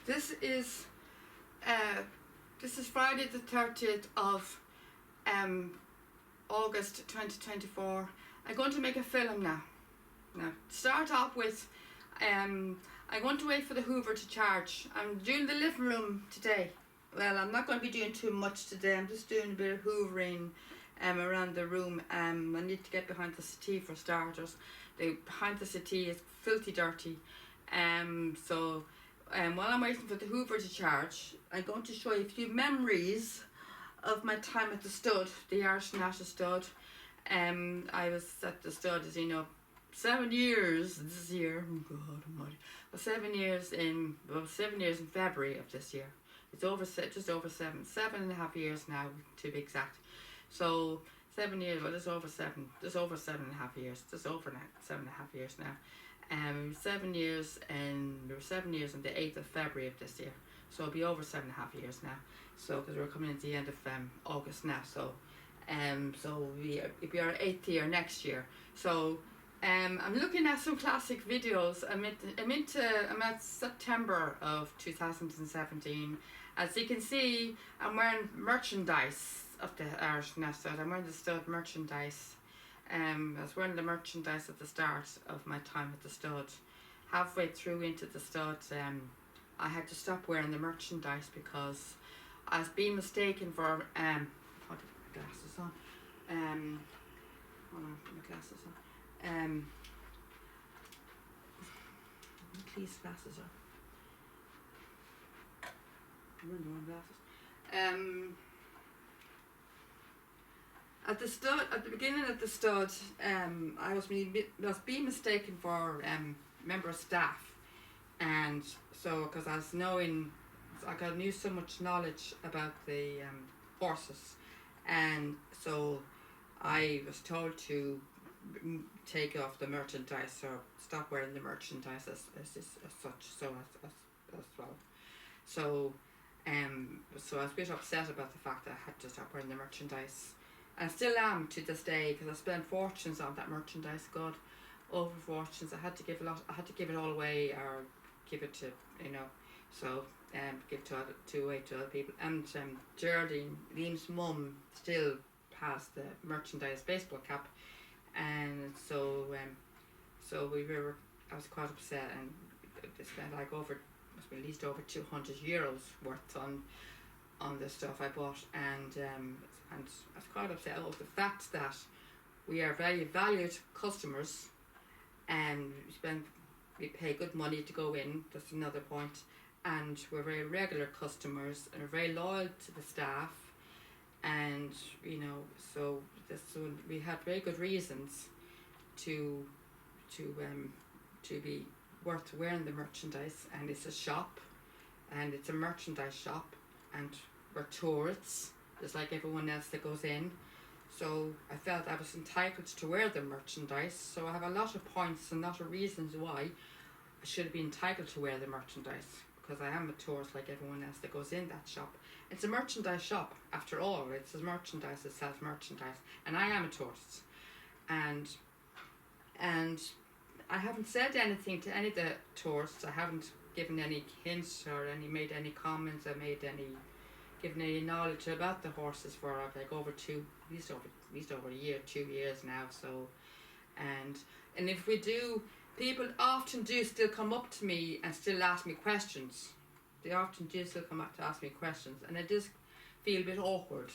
This is Friday the 30th of August 2024. I'm going to make a film now. Now, to start off with, I'm going to wait for the Hoover to charge. I'm doing the living room today. Well, I'm not going to be doing too much today. I'm just doing a bit of hoovering around the room. I need to get behind the settee for starters. Behind the settee is filthy dirty. While I'm waiting for the Hoover to charge, I'm going to show you a few memories of my time at the stud, the Irish National Stud. I was at the stud, as you know, 7 years this year. Oh God Almighty! Well, 7 years in 7 years in February of this year. It's just over 7.5 years now to be exact. So 7 years, well, just over 7.5 years, just over 7.5 years now. 7 years, and we were 7 years on the 8th of February of this year. So it'll be over 7.5 years now. So because we're coming into the end of August now. So it'll be our 8th year next year. So I'm looking at some classic videos. I'm at September of 2017. As you can see, I'm wearing merchandise of the Irish National Stud. I'm wearing the stud merchandise. I was wearing the merchandise at the start of my time at the stud. Halfway through into the stud, I had to stop wearing the merchandise because I was being mistaken for I'll put my glasses on. Hold on, put my glasses on. These glasses on. I'm wearing the wrong glasses. At the stud, at the beginning of the stud, I was being mistaken for member of staff, and so because I knew so much knowledge about the horses, and so I was told to take off the merchandise or stop wearing the merchandise as such. So as well. So I was a bit upset about the fact that I had to stop wearing the merchandise. I still am to this day, because I spent fortunes on that merchandise. God, over fortunes. I had to give it all away, or give it to so give to away to other people. And Geraldine, Liam's mum, still has the merchandise baseball cap, and so I was quite upset, and they spent at least over €200 worth on the stuff I bought, and I was quite upset about the fact that we are very valued customers, and we pay good money to go in. That's another point. And we're very regular customers, and we're very loyal to the staff, and so we had very good reasons to be worth wearing the merchandise. And it's a shop, and it's a merchandise shop, and we're tourists, just like everyone else that goes in. So I felt I was entitled to wear the merchandise. So I have a lot of points and a lot of reasons why I should be entitled to wear the merchandise, because I am a tourist like everyone else that goes in that shop. It's a merchandise shop after all. It's a merchandise that sells merchandise, and I am a tourist. And I haven't said anything to any of the tourists. I haven't given any hints or made any comments. Given any knowledge about the horses for at least over a year, 2 years now. So, and if we do, people often do still come up to me and still ask me questions. They often do still come up to ask me questions, and it does feel a bit awkward.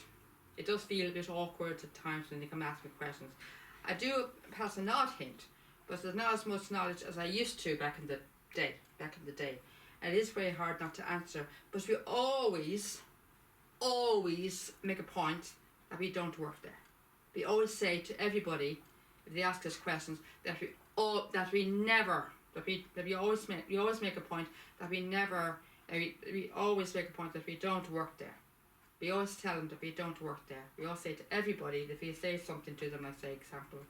It does feel a bit awkward at times when they come ask me questions. I do pass an odd hint, but there's not as much knowledge as I used to back in the day. And it is very hard not to answer, but we always make a point that we don't work there. We always say to everybody, if they ask us questions, that we always make a point that we always make a point that we don't work there. We always tell them that we don't work there. We always say to everybody that if we say something to them, like say example,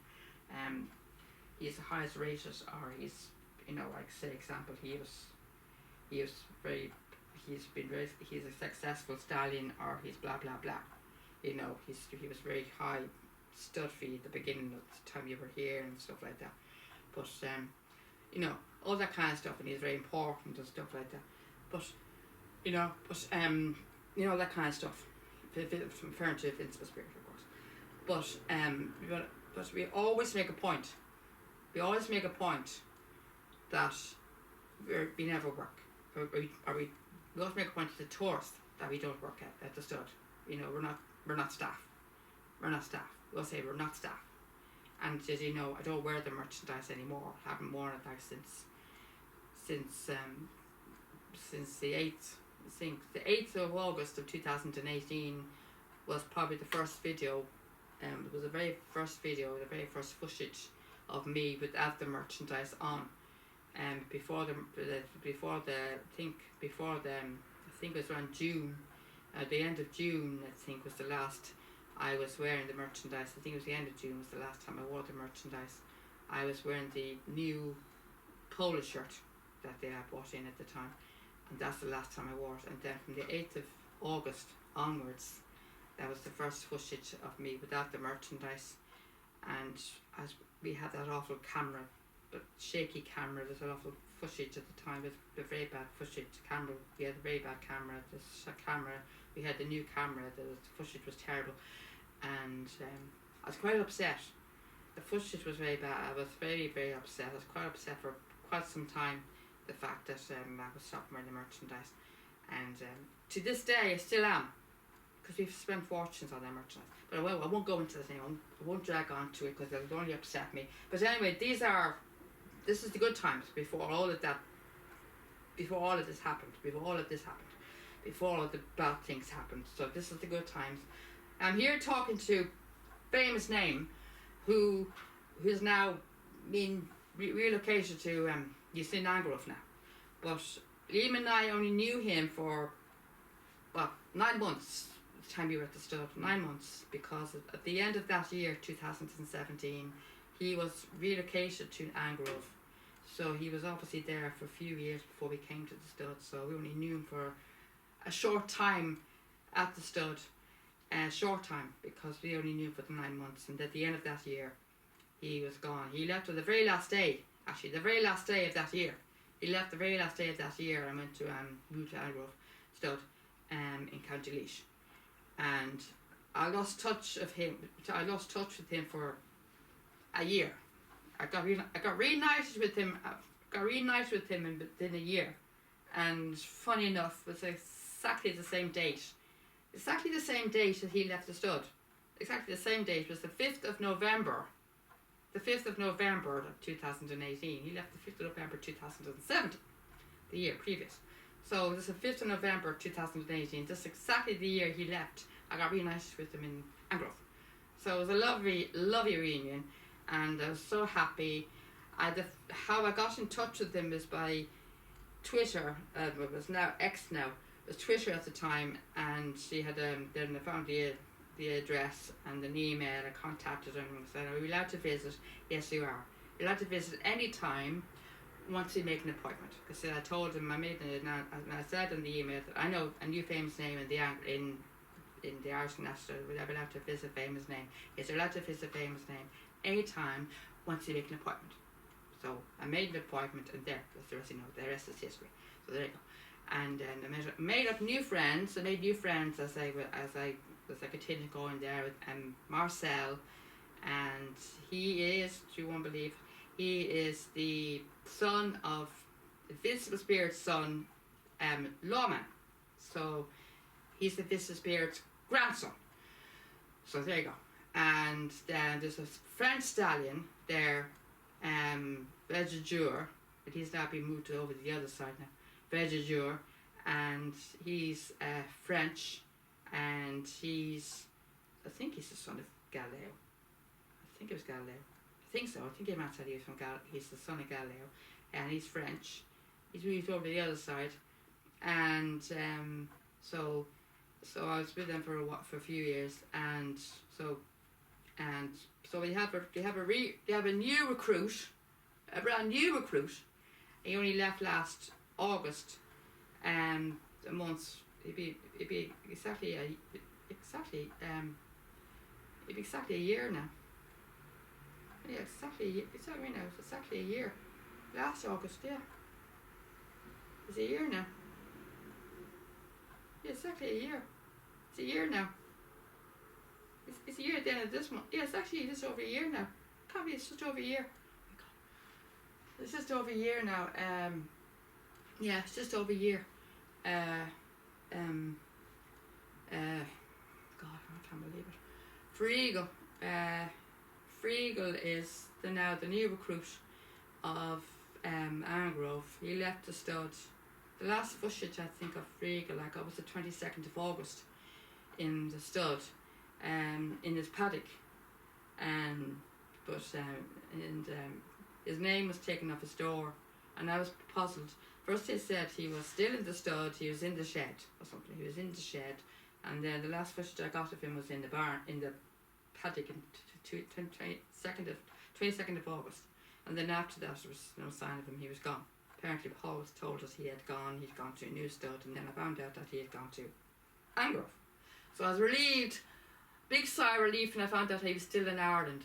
he's the highest rated, or he's he's a successful stallion, or he's blah blah blah. He was very high stud fee at the beginning of the time you were here and stuff like that. But all that kind of stuff, and he's very important and stuff like that. But you know, but you know, that kind of stuff. Referring to invincible spirit, of course. But we always make a point. We always make a point that we never work, or we always make a point to the tourists that we don't work at the stud. You know, we're not staff. We're not staff. We'll say we're not staff. And as you know, I don't wear the merchandise anymore. I haven't worn it like since the 8th. I think the 8th of August of 2018 was probably the first video. It was the very first video, the very first footage of me without the merchandise on. Before the I think it was around June, at the end of June, I think was the last I was wearing the merchandise. I think it was the end of June was the last time I wore the merchandise. I was wearing the new polo shirt that they had bought in at the time, and that's the last time I wore it. And then from the 8th of August onwards, that was the first footage of me without the merchandise. And as we had that awful camera, the shaky camera, there's an awful footage at the time, with a very bad footage camera. We had a very bad camera. We had the new camera. The footage was terrible, and I was quite upset. The footage was very bad. I was very, very upset. I was quite upset for quite some time. The fact that I was stopping wearing the merchandise, and to this day I still am, because we've spent fortunes on that merchandise. But I won't go into the thing. I won't drag on to it because it would only upset me. But anyway, this is the good times before all of this happened, before all of the bad things happened. So this is the good times. I'm here talking to famous name who's now been relocated to East Angrove now. But Liam and I only knew him for 9 months. The time we were at the stud, 9 months, because at the end of that year, 2017, he was relocated to Angrove. So he was obviously there for a few years before we came to the stud. So we only knew him for a short time at the stud. Short time, because we only knew him for the 9 months. And at the end of that year, he was gone. He left on the very last day, actually, the very last day of that year. He left the very last day of that year and went to move to Angrove stud in County Laois. And I lost touch with him for a year. I got reunited with him. Within a year, and funny enough, it was exactly the same date. Exactly the same date that he left the stud. Exactly the same date was the 5th of November. The 5th of November of 2018. He left the 5th of November 2017, the year previous. So this is the 5th of November 2018. Just exactly the year he left. I got reunited with him in Angrove. So it was a lovely, lovely reunion, and I was so happy. How I got in touch with him is by Twitter. It was now X now. It was Twitter at the time, and she had then I found the address and an email. I contacted him and said, "Are you allowed to visit?" "Yes, you are. You're allowed to visit any time once you make an appointment." Because I told him, I said in the email that I know a new famous name in the Irish National. We're allowed to visit a famous name. Yes, you're allowed to visit a famous name anytime once you make an appointment. So I made an appointment, and that's the rest. The rest is history. So there you go. And then I made up new friends. I made new friends as I continued going there with Marcel, and he is, you won't believe, he is the son of Invincible Spirit's son, Lawman. So he's the Invincible Spirit's grandson. So there you go. And then there's a French stallion there, Vegajour, but he's now been moved over to the other side now. Vegajour, and he's French, and I think he's the son of Galileo. I think it was Galileo. I think so. I think he might say he's the son of Galileo, and he's French. He's moved over to the other side, and so I was with them for a few years, and so we have a new recruit, a brand new recruit. He only left last August, a month. It'd be exactly a year now. Yeah, exactly a year. Last August, yeah. It's a year now. It's exactly a year. Last August, yeah. It's a year now. Yeah, exactly a year. It's a year now. It's a year at the end of this month. Yeah, it's actually just over a year now. Can't be, it's just over a year. It's just over a year now. Yeah, it's just over a year. God, I can't believe it. Freegal. Freegal is now the new recruit of Angrove. He left the stud. The last footage I think of Freegal I got was the 22nd of August in the stud, in his paddock, but his name was taken off his door, and I was puzzled. First they said he was still in the stud, he was in the shed or something. He was in the shed, and then the last footage I got of him was in the barn, in the paddock, in 22nd of August, and then after that there was no sign of him. He was gone. Apparently Paul was told us he'd gone to a new stud, and then I found out that he had gone to Angrove. So I was relieved, big sigh of relief, when I found out he was still in Ireland.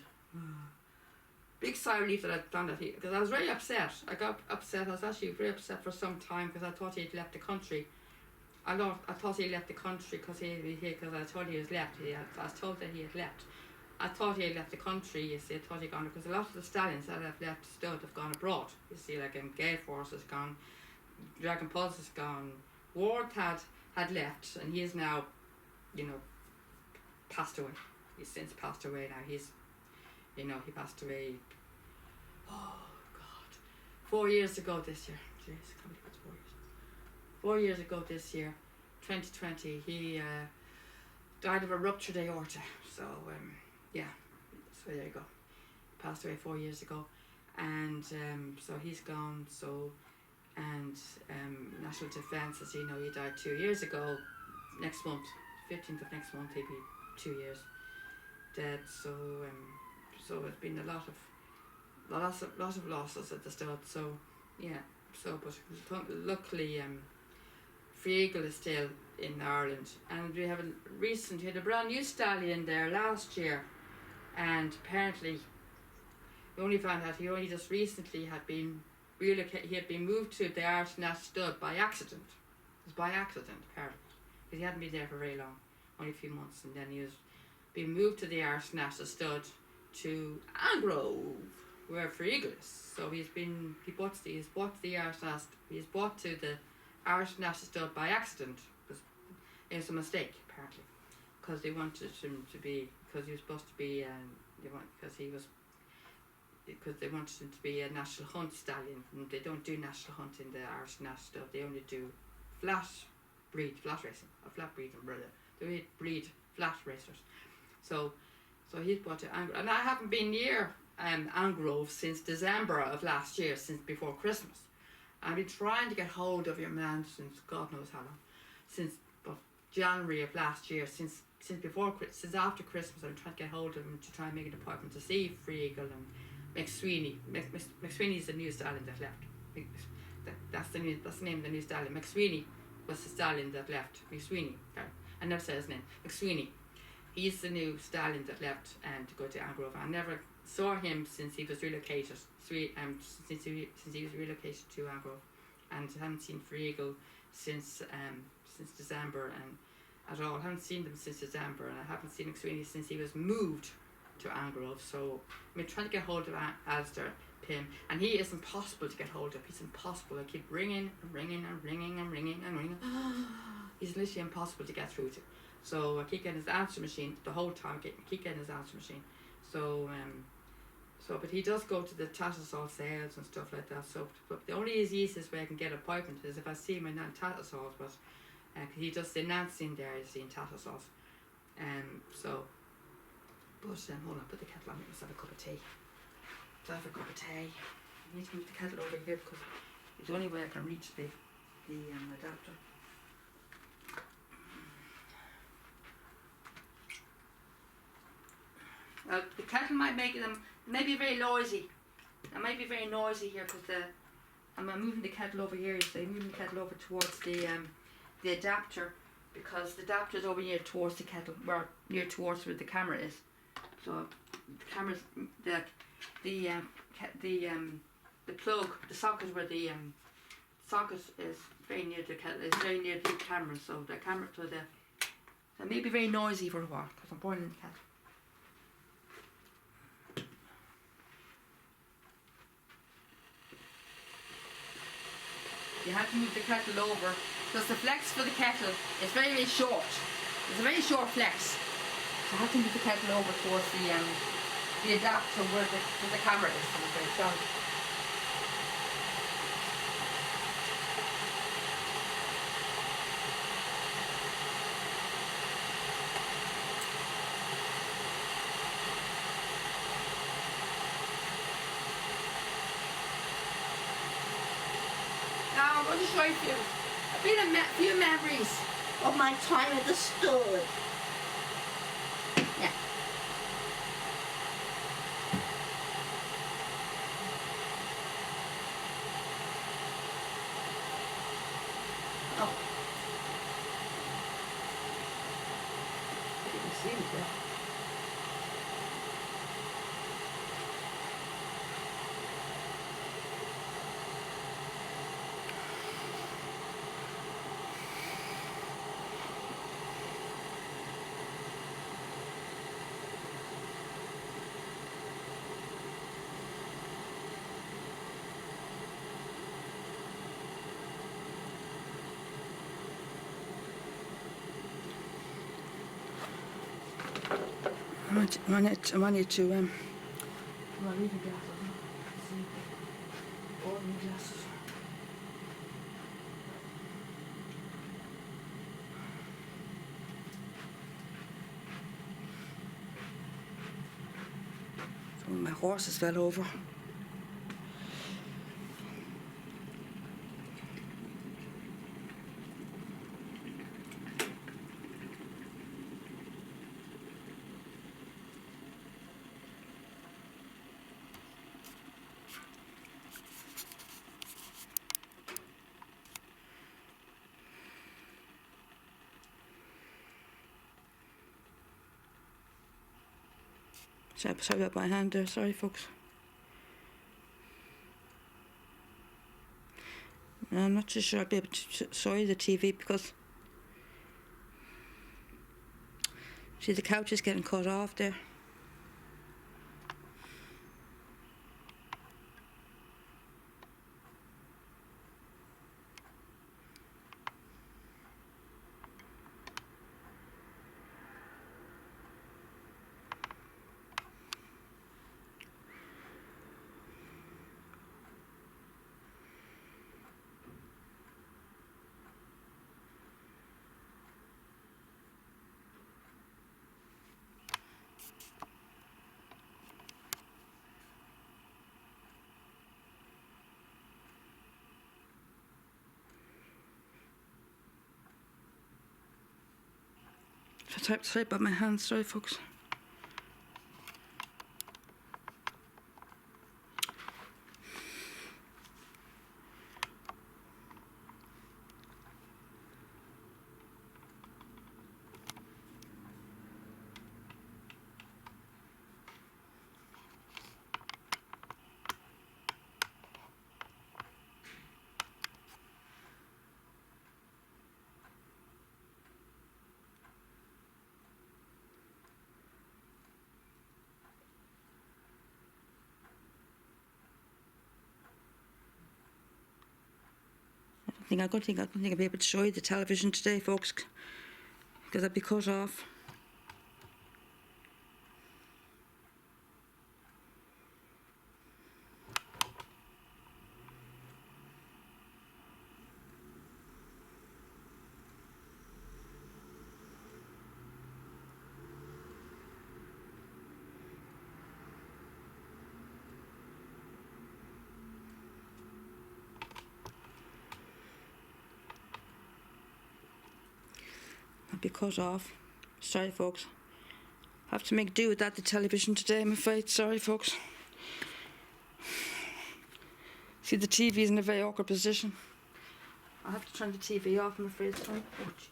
Big sigh of relief that I found out because I was very upset. I got upset. I was actually very upset for some time because I thought he'd left the country. I thought he left the country because I thought he was left. I was told that he had left. I thought he had left the country. You see, I thought he'd gone because a lot of the stallions that have left the stud have gone abroad. You see, like Gale Force has gone, Dragon Pulse has gone. Ward had left, and he is now, passed away. He's since passed away now. He passed away, oh God, 4 years ago this year. Jeez, I can't believe it's 4 years. 4 years ago this year, 2020, he died of a ruptured aorta. So, yeah, so there you go. Passed away 4 years ago. And so he's gone, and National Defence, as you know, he died 2 years ago. Next month, 15th of next month, he'll be 2 years dead. So it's been a lot of losses at the start. So yeah. But luckily, Freegal is still in Ireland, and we had a brand new stallion there last year, and apparently we only found out he only just recently had been relocated. He had been moved to the Irish National Stud by accident. It was by accident apparently, because he hadn't been there for very long, only a few months, and then he was being moved to the Irish National Stud to Angrove, where Freegal is. So he's brought to the Irish National Stud by accident. It was a mistake apparently, because they wanted him to be, because he was supposed to be, because they wanted him to be a national hunt stallion, and they don't do national hunt in the Irish National Stud. They only do flat racing, or flat breed umbrella. They breed flat racers. So he's brought to Angrove, and I haven't been near Angrove since December of last year, since before Christmas. I've been trying to get hold of your man since God knows how long, since January of last year, since after Christmas. I've been trying to get hold of him to try and make an appointment to see Freegal and McSweeney. McSweeney's the new stallion that left. That's the name of the new stallion. McSweeney was the stallion that left. McSweeney. I never said his name. McSweeney. He's the new stallion that left to go to Angrove. I never saw him since he was relocated. Since he was relocated to Angrove, and I haven't seen Freegal since December, and at all. I haven't seen them since December, and I haven't seen McSweeney since he was moved to Angrove. So I'm trying to get hold of Alistair Pym, and he is impossible to get hold of. He's impossible. I keep ringing and ringing and ringing and ringing and ringing. He's literally impossible to get through to. So I keep getting his answer machine the whole time. Keep getting his answer machine. But he does go to the Tattersall sales and stuff like that. But the only easiest way I can get an appointment is if I see him in Tattersall. But he does the announcing there, you see, in Tattersall. Hold on, put the kettle on. Let's have a cup of tea. I need to move the kettle over here because it's the only way I can reach the adapter. The kettle might be very noisy. It might be very noisy here because I'm moving the kettle over here. You see, moving the kettle over towards the adapter, because the adapter is over here towards the kettle, near towards where the camera is. So the camera's the plug, the socket where the socket is very near the kettle, it's very near the camera, so the camera, so it may be very noisy for a while because I'm boiling the kettle. You have to move the kettle over because the flex for the kettle is very, very short. It's a very short flex. So I have to move the kettle over towards the adapter where the camera is. So now I'm going to show you a few memories of my time at the stud. Yeah. Oh. I didn't see it there. I wanted to my reading glasses. All my glasses. So my horses fell over. Sorry about my hand there, sorry folks. I'm not too sure I'll be able to show you the TV because see the couch is getting cut off there. Sorry about my hands, sorry folks. I don't think I'll be able to show you the television today, folks, because I'll be cut off. I'll be cut off. Sorry, folks. I have to make do without the television today, I'm afraid. Sorry, folks. See, the TV's in a very awkward position. I have to turn the TV off, I'm afraid. Sorry. Oh, jeez.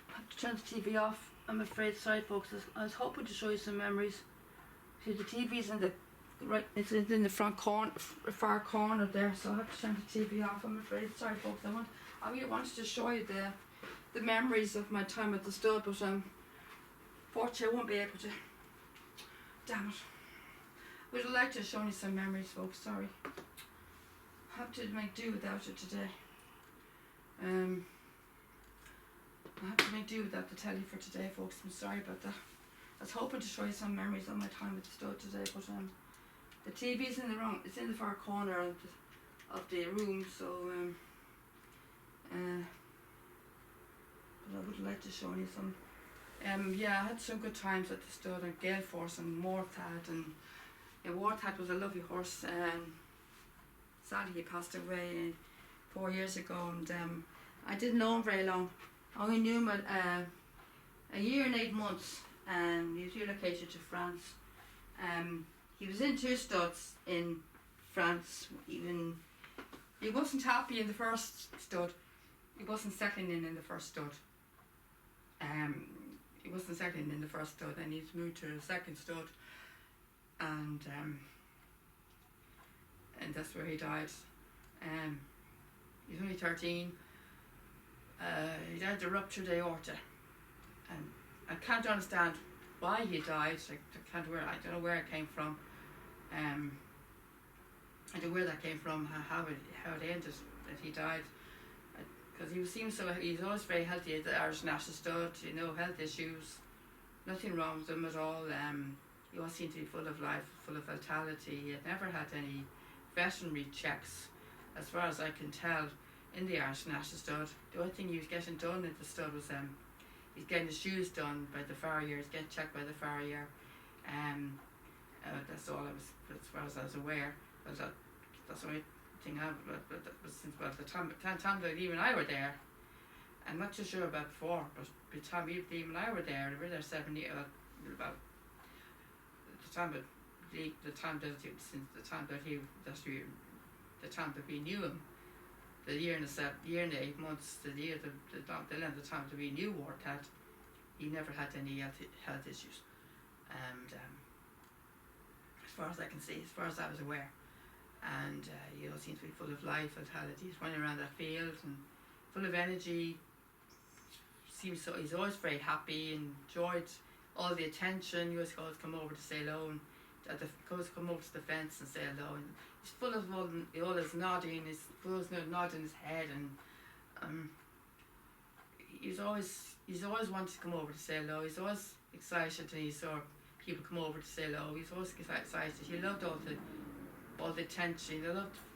I have to turn the TV off, I'm afraid. Sorry, folks. I was hoping to show you some memories. See, the TV's in the right, it's in the front corner, far corner there, so I have to turn the TV off, I'm afraid. Sorry folks, I really wanted to show you the memories of my time at the stud, but fortunately I won't be able to. Damn it. Would have liked to show you some memories folks, sorry. I have to make do without it today. I have to make do without the telly for today folks, I'm sorry about that. I was hoping to show you some memories of my time at the stud today, but the TV's in the wrong, it's in the far corner of the room, so but I would like to show you some. Yeah, I had some good times at the stud and Gale Force and Morthad, and yeah, Morthad was a lovely horse, sadly he passed away 4 years ago, and I didn't know him very long. I only knew him a year and 8 months, and he was relocated to France. He was in 2 studs in France. Even he wasn't happy in the first stud. He wasn't settling in the first stud. He wasn't settling in the first stud, and he's moved to the second stud, and that's where he died. He's only 13. He died of ruptured aorta, and I can't understand why he died. I don't know where it came from. I don't know where that came from. How it ended that he died. Because he's always very healthy at the Irish National Stud. Health issues, nothing wrong with him at all. He always seemed to be full of life, full of vitality. He had never had any veterinary checks, as far as I can tell, in the Irish National Stud. The only thing he was getting done at the stud was he's getting his shoes done by the farrier. He's getting checked by the farrier. That's all as far as I was aware. But that's the only thing but that was since the time that Liam and I were there. I'm not too sure about before, but by the time Liam and I were there, we were there 7 years. About the time that we knew him, the year and 8 months, the length of time that we knew Morthad, he never had any health issues, and as far as I can see, as far as I was aware, and seems to be full of life, vitality. He's running around that field and full of energy. He's always very happy, enjoyed all the attention. He always come over to say hello, and come over to the fence and say hello. And he's full of always nodding. Nodding his head, and he's always wanted to come over to say hello. He's always excited when he saw people come over to say hello. He's always excited. He loved all the attention.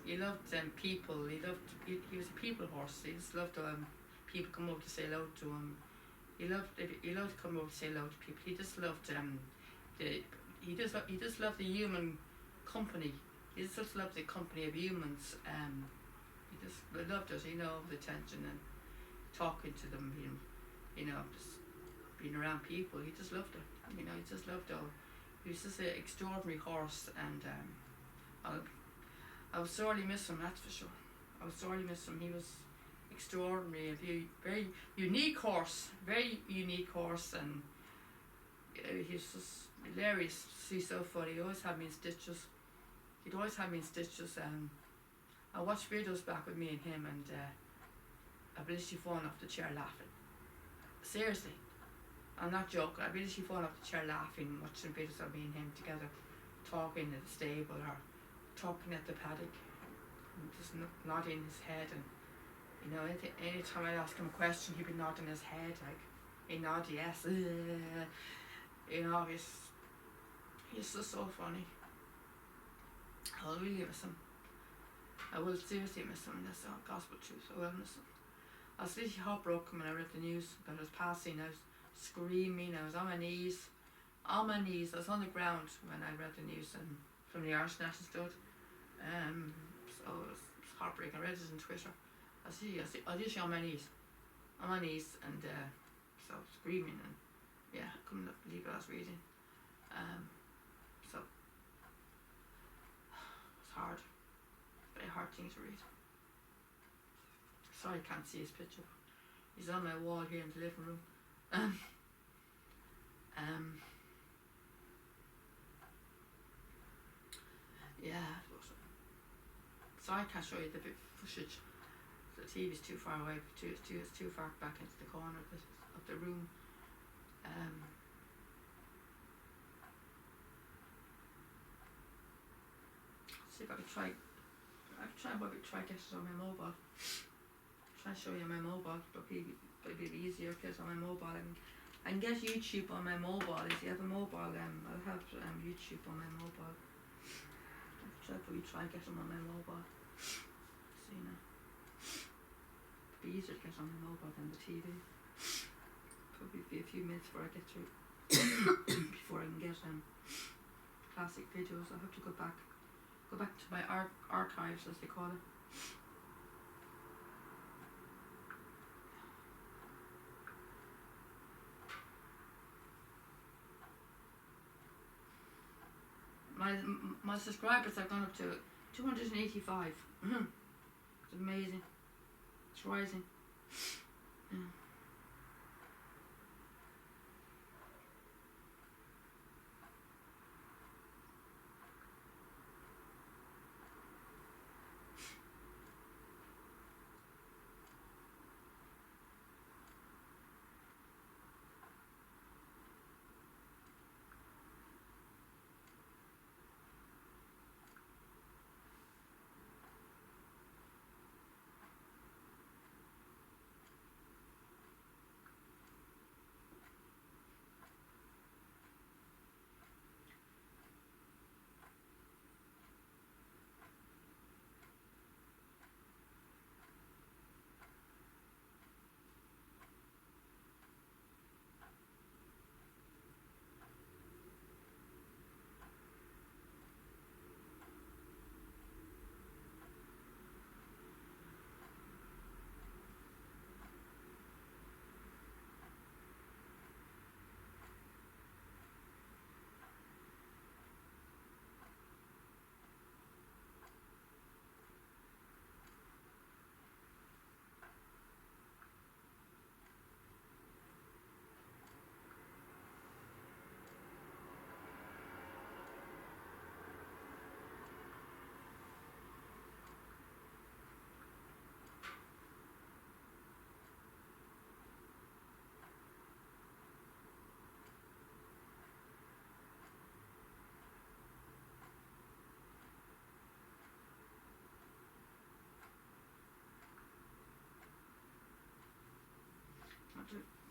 He loved people. He was a people horse. He just loved people come over to say hello to him. He loved to come over to say hello to people. He just loved he just loved the human company. He just loved the company of humans. He just loved it, the attention and talking to them, just being around people. He just loved it. He just loved it. He was just an extraordinary horse, and I would sorely miss him, that's for sure. I would sorely miss him. He was extraordinary, a very unique horse, and he's just hilarious. He's so funny. He always had me in stitches. And I watched videos back with me and him, and I believe she fallen off the chair laughing. Seriously, I'm not joking. I believe she fallen off the chair laughing, watching videos of me and him together, talking at the stable or talking at the paddock, and just nodding his head. And any time I ask him a question, he'd be nodding his head, like he nod yes. He's just so funny. I'll really miss him. I will seriously miss him. That's the gospel truth. I will miss him. I was literally heartbroken when I read the news about his passing. I was screaming. I was on my knees. I was on the ground when I read the news from the Irish National Stud. So it was heartbreaking. I read it on Twitter. I was literally on my knees. And so screaming, and yeah, I couldn't believe what I was reading. So it's hard. Very hard thing to read. Sorry I can't see his picture. He's on my wall here in the living room. Yeah, so I can't show you the footage. The TV's too far away, it's too far back into the corner of the room. See if I could try. Maybe try get it on my mobile. Try to show you my mobile, but it'll be easier to get it on my mobile. I can get YouTube on my mobile. If you have a mobile, I'll have YouTube on my mobile. I'll try get them on my mobile. See now. It'd be easier to get on my mobile than the TV. Probably be a few minutes before I get through. Before I can get classic videos. I'll have to go back to my archives, as they call it. My subscribers have gone up to 285. It's amazing. It's rising. Yeah.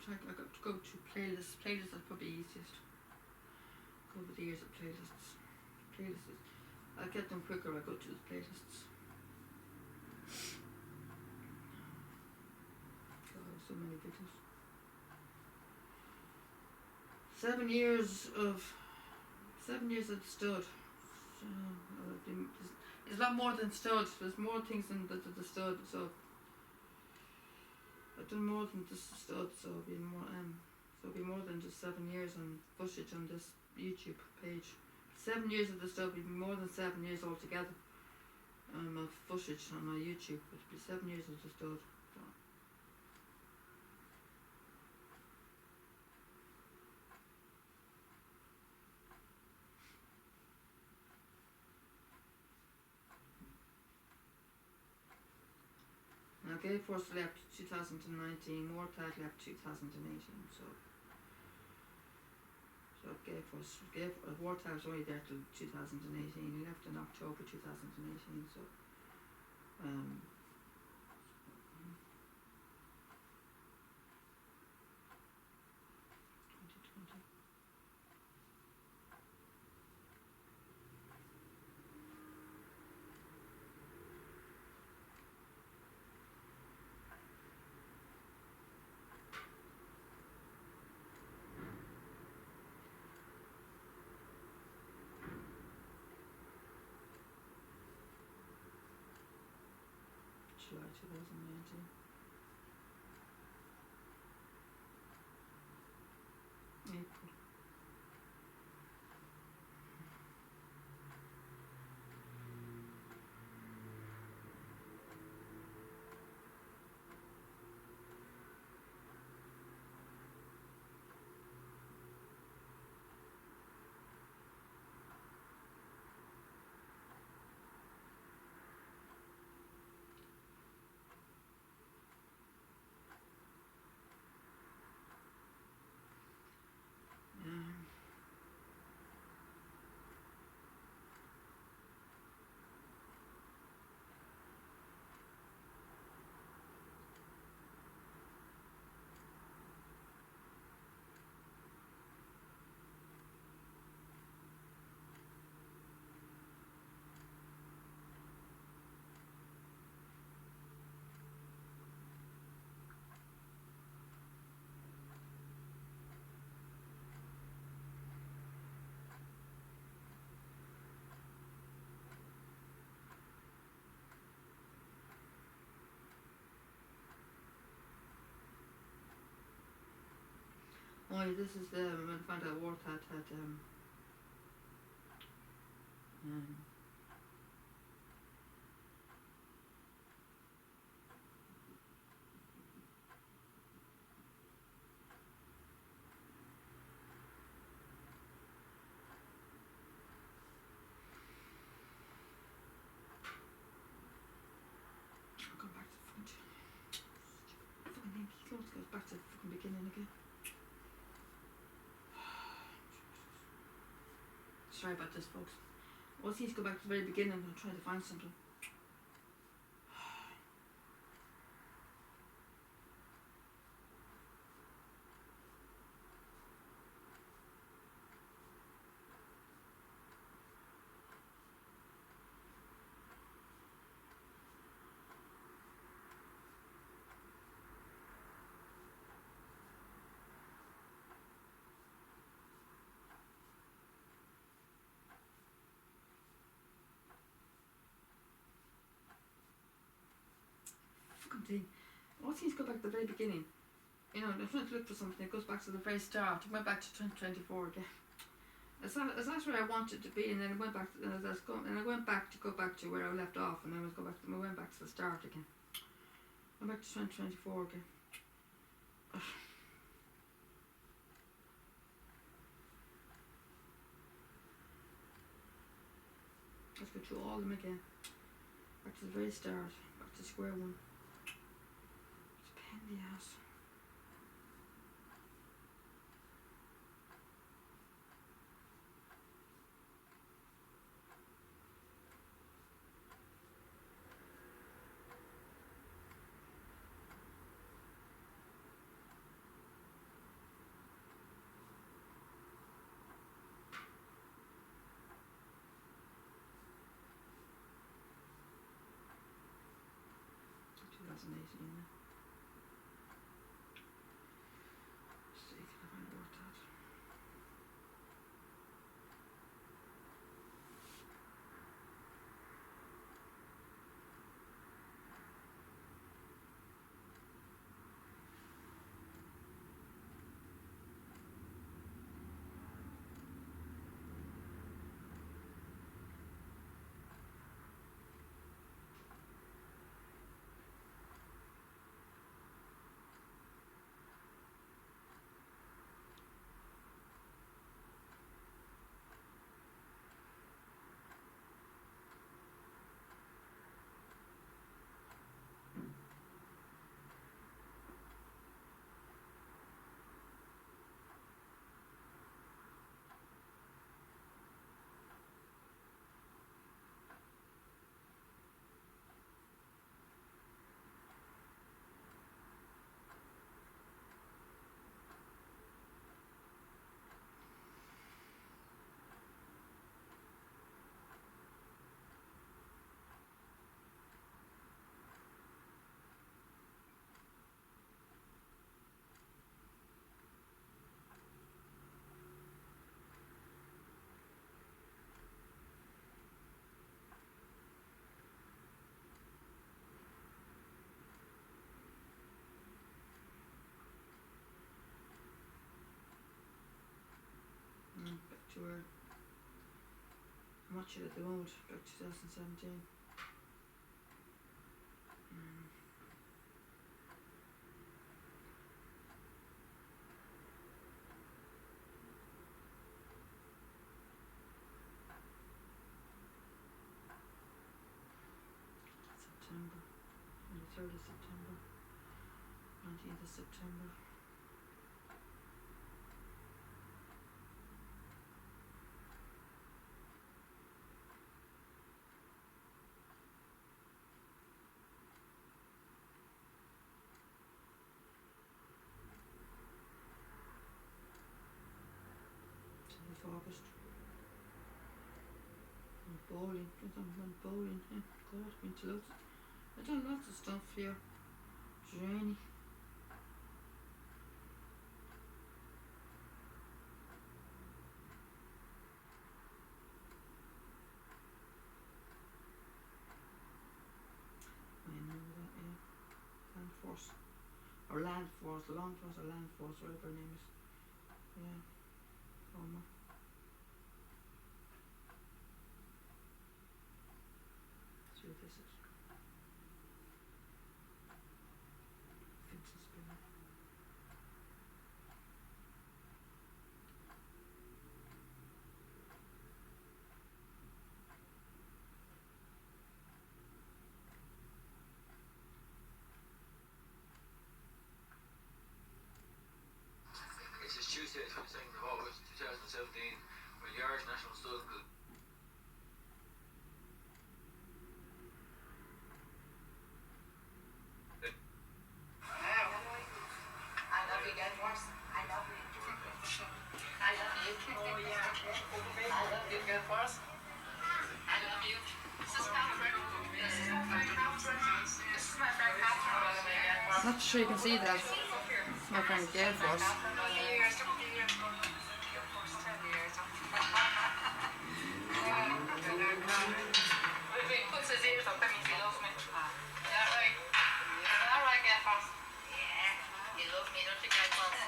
I got to go to playlists. Playlists are probably easiest. Go over the years of playlists. I'll get them quicker. I go to the playlists. God, so many videos. 7 years of the stud. There's a lot more than stud. There's more things than the stud. So I've done more than just stud. So it'll be more than just 7 years on footage on this YouTube page. 7 years of the stud will be more than 7 years altogether. Of footage on my YouTube. It'll be 7 years of the stud. So. Now, Gay Force left 2019, Wartag left 2018, so Wartag was only there till 2018, he left in October 2018, so 2020. July 2019. April. Oh yeah, this is when I found out Worth had I'll go back to the front. Fucking thing, he close goes back to the fucking beginning again. Sorry about this, folks. Once he's go back to the very beginning, I'm trying to find something. Fucking thing. Once he's go back to the very beginning, you know, I'm trying to look for something, it goes back to the very start. It went back to 2024 again. That's where I wanted to be, and then I went back to, and I went back to go back to where I left off, and then I went back to the start again. Went back to 2024 again. Ugh. Let's go through all of them again. Back to the very start, back to square one. It's a pain in the ass. Fascinating. Let's see, can I find Worth that? Back to where I'm watching at the moment, back to 2017. September, 23rd of September, 19th of September. August. Bowling. I went bowling. Yeah, God, been to lots. I've done lots of stuff here. It's rainy. I know that, yeah. Land Force. Or Land Force, Long Force or Land Force, whatever her name is. Yeah. Alma. See what this is. Vincent Spinner. It's Tuesday, 22nd of August 2017, when the Irish national stud will Not sure you can see that. It's my friend Gale Force. puts his ears up, that means he loves me. Yeah, right. Alright, Gale Force. Yeah, he loves me, don't you, Gale Force?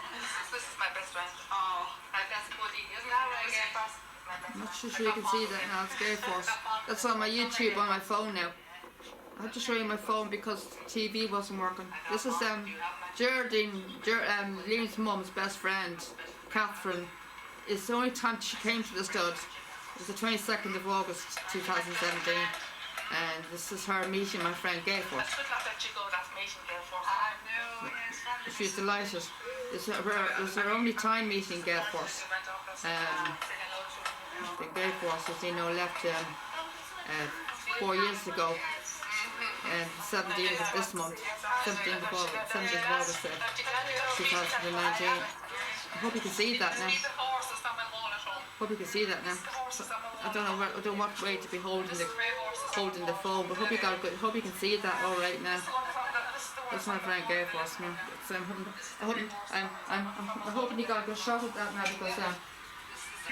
This is my best friend. Oh, that's a goodie, isn't that right, Gale Force? I'm not sure you can see that now. It's Gale Force. That's on my YouTube on my phone now. I have to show you my phone because TV wasn't working. This is Liam's mum's best friend, Catherine. It's the only time she came to the stud. It was the 22nd of August 2017, and this is her meeting my friend Gale Force. She was delighted. It was her only time meeting Gale Force. The Gale Force, as you know, left 4 years ago. And 17th of this month, 17th of August 2019. I hope you can see that now. Hope you can see that now. I don't know what way to be holding the phone, but hope you can see that all right now. That's my friend Gale Force now. So I'm hoping you got a good shot at that now because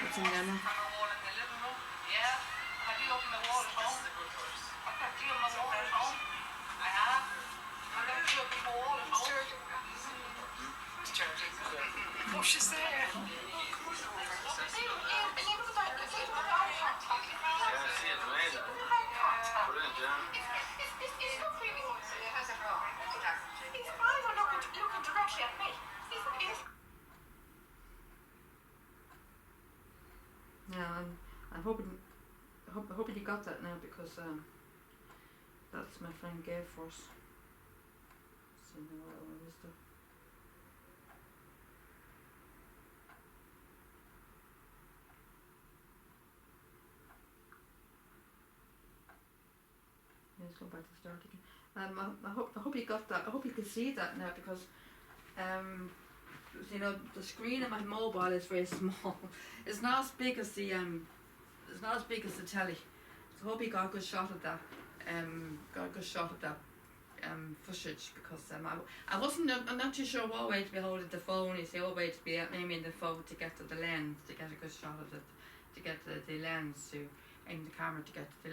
it's in there now. She's there. Yeah, I'm hoping you got that now because that's my friend Gale Force. So now all this stuff. Let's go back to the start again. I hope you got that. I hope you can see that now because you know the screen of my mobile is very small. It's not as big as the telly. So I hope you got a good shot at that. Footage because I'm not too sure what way to be holding the phone. You see what way to be aiming the phone to get to the lens to get a good shot of it, to get the lens to aim the camera to get the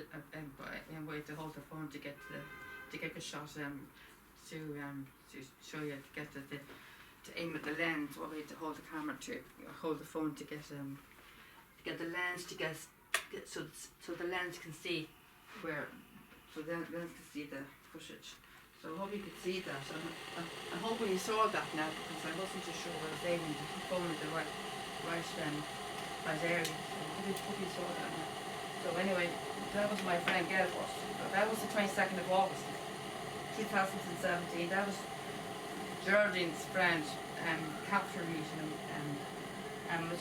way to hold the phone to get a shot to show you to get to aim at the lens, what way to hold the camera to hold the phone to get the lens to get so the lens can see where the lens can see the footage. So I hope you could see that. I hope you saw that now because I wasn't too sure where I was aiming the phone in the right area. So I hope you saw that now. So anyway, that was my friend Gale Force. That was the 22nd of August 2017. That was Geraldine's friend, Catherine meeting him.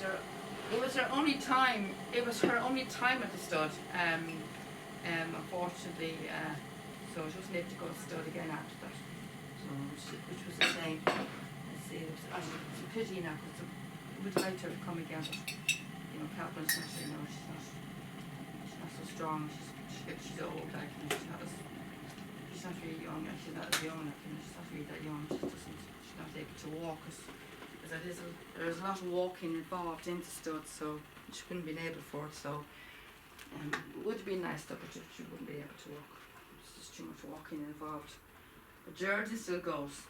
It was her only time. It was her only time at the stud. Unfortunately, so she wasn't able to go to the stud again after that. So, which was a shame. It's a pity now because we'd like her to come again. But, you know, Catherine's not, you know, she's not so strong. She's old, like, and she's not really young. Like, she's not as young, like, you know, she's not really that young. She's not able to walk. Because there's a lot of walking involved in the stud, so she wouldn't have been able for it. So it would have been nice though, but she wouldn't be able to walk. There's just too much walking involved. But Geraldine still goes.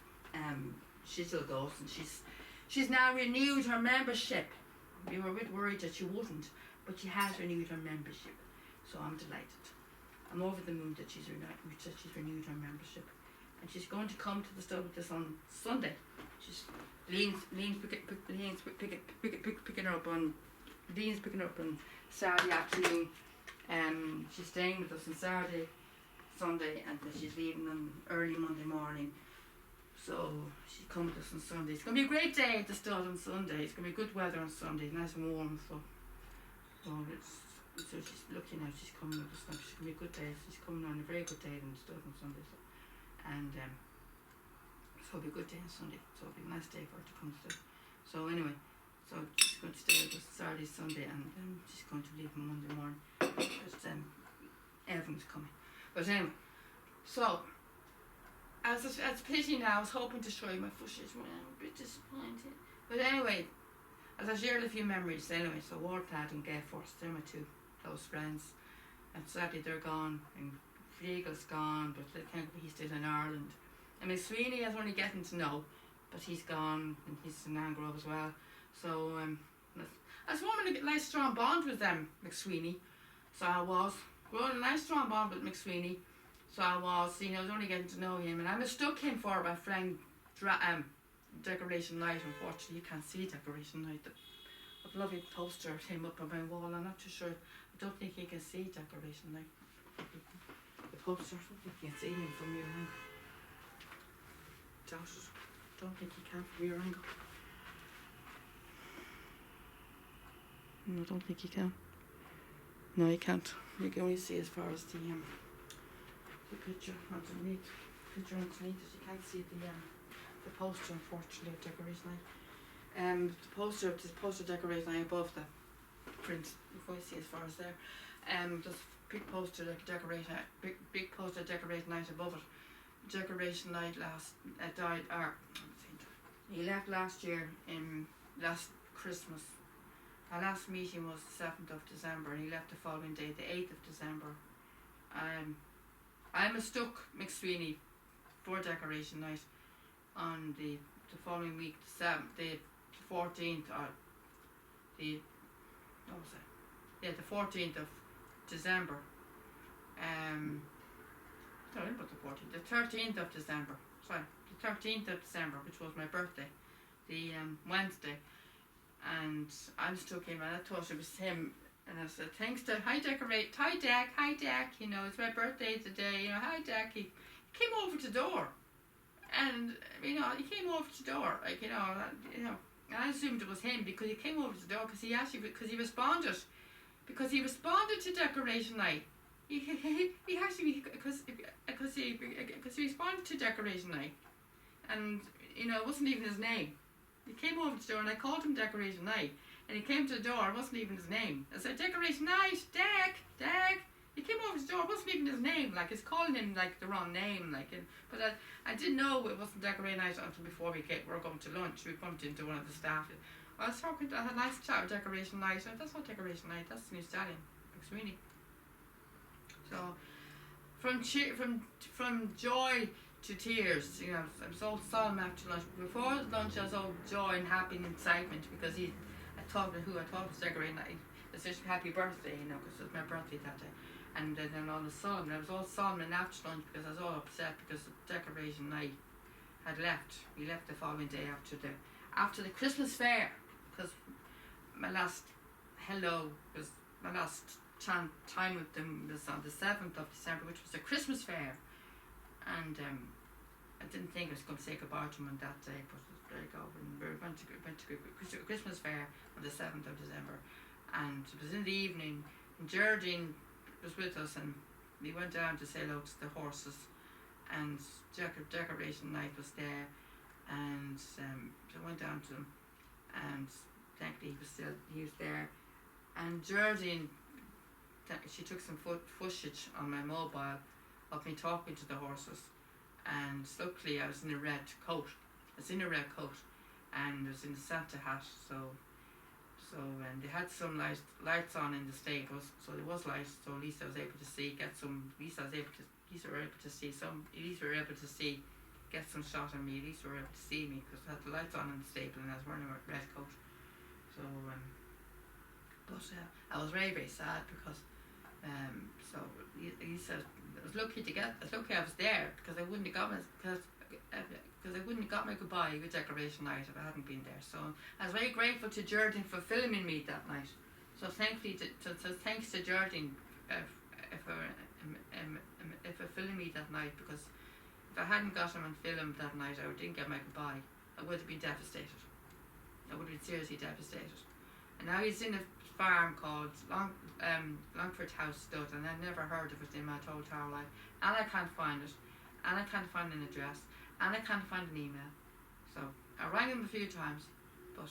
She still goes, and she's now renewed her membership. We were a bit worried that she wouldn't, but she has renewed her membership. So I'm delighted. I'm over the moon that she's renewed her membership. And she's going to come to the stud with us on Sunday. Lean's picking her up on Saturday afternoon. She's staying with us on Saturday, Sunday, and then she's leaving on early Monday morning. So she's coming with us on Sunday. It's going to be a great day at the stud on Sunday. It's going to be good weather on Sunday, nice and warm. So she's looking out. She's coming with us now. It's going to be a good day. She's coming on a very good day on the stud on Sunday. So. And so it'll be a good day on Sunday. So it'll be a nice day for her to come to. So anyway, so she's going to stay with us Saturday, Sunday, and she's going to leave on Monday morning. Because Evan's coming. But anyway, so as pity now, I was hoping to show you my footage. Well, I'm a bit disappointed. But anyway, as I shared a few memories anyway, so Warpad and Gay Force, they're my two close friends. And sadly they're gone, and Friegel's gone, but he's still in Ireland. And McSweeney I was only getting to know, but he's gone, and he's in Angrove as well. So I was forming a nice strong bond with them, McSweeney. So I was growing a nice strong bond with McSweeney. So I was, I was only getting to know him, and I mistook him for my friend Decoration Night. Unfortunately, you can't see Decoration Night. A lovely poster of him up on my wall. I'm not too sure. I don't think you can see Decoration Night. The poster, I don't think you can see him from your angle. Don't think you can from your angle. No, I don't think you can. No, you can't. You can only see as far as the picture underneath. You can't see the poster, unfortunately, of Decoration Night. The poster Decoration Night above the print. You can see as far as there. There's big poster big poster Decoration Night above it. Decoration Night he left last year in last Christmas. Our last meeting was the 7th of December, and he left the following day, the 8th of December. I mistook McSweeney for Decoration Night on the following week, the 14th, or the 14th of December. Sorry, about the 14th, the 13th of December. Sorry, the 13th of December, which was my birthday, the Wednesday. And I mistook him, and I thought it was him. And I said, thanks to hi Deck, it's my birthday today, hi Deck. He came over to the door, and he came over to the door, and I assumed it was him because he came over to the door because he responded to Decoration Night. He actually because he responded to Decoration Night, and it wasn't even his name. He came over to the door, and I called him Decoration Night. And he came to the door, it wasn't even his name. I said, Decoration Night, Deck. He came over to the door, it wasn't even his name. Like, it's calling him, like, the wrong name. But I didn't know it wasn't Decoration Night until before we were going to lunch. We bumped into one of the staff. I had a nice chat with Decoration Night. That's not Decoration Night, that's the new stallion, McSweeney. So, from joy to tears, I was all solemn after lunch. Before lunch, I was all joy and happy and excitement because I thought was Decoration Night. It's just happy birthday, because it was my birthday that day. And then I was all solemn and after lunch because I was all upset because Decoration Night had left. He left the following day after the Christmas fair, because my last time with them was on the 7th of December, which was the Christmas fair. And I didn't think I was going to say goodbye to him on that day, but there you go. And we went to Christmas fair on the 7th of December, and it was in the evening, and Geraldine was with us, and we went down to say hello to the horses, and Decoration Night was there, and so I went down to him, and thankfully he was there, and Geraldine, she took some footage on my mobile of me talking to the horses, and luckily I was in a red coat. And I was in the Santa hat, so and they had some lights on in the stables, so there was lights, so at least I was able to see, get some shot on me. At least they were able to see me because I had the lights on in the stable and I was wearing a red coat. So, but I was very, very sad because, so he said I was lucky I was there because I wouldn't have got because I wouldn't have got my goodbye with decoration night if I hadn't been there. So I was very grateful to Geraldine for filming me that night. So thanks to Geraldine for filming me that night, because if I hadn't got him on film that night, I didn't get my goodbye, I would have been devastated. I would have been seriously devastated. And now he's in a farm called Longford House Stud, and I never heard of it in my whole entire life. And I can't find it. And I can't find an address. And I can't find an email. So I rang him a few times, but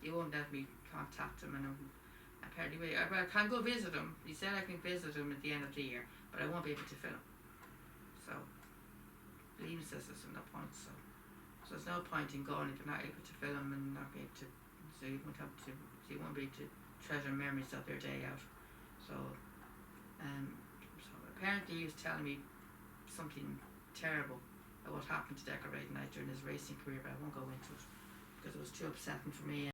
he won't let me contact him. And apparently, I can go visit him. He said I can visit him at the end of the year, but I won't be able to film. So Liam says there's no point. So there's no point in going if you're not able to film and not be able to. So you won't have to. So you won't be able to treasure memories of your day out. So apparently he was telling me something terrible about what happened to Decorating Night during his racing career, but I won't go into it because it was too upsetting for me.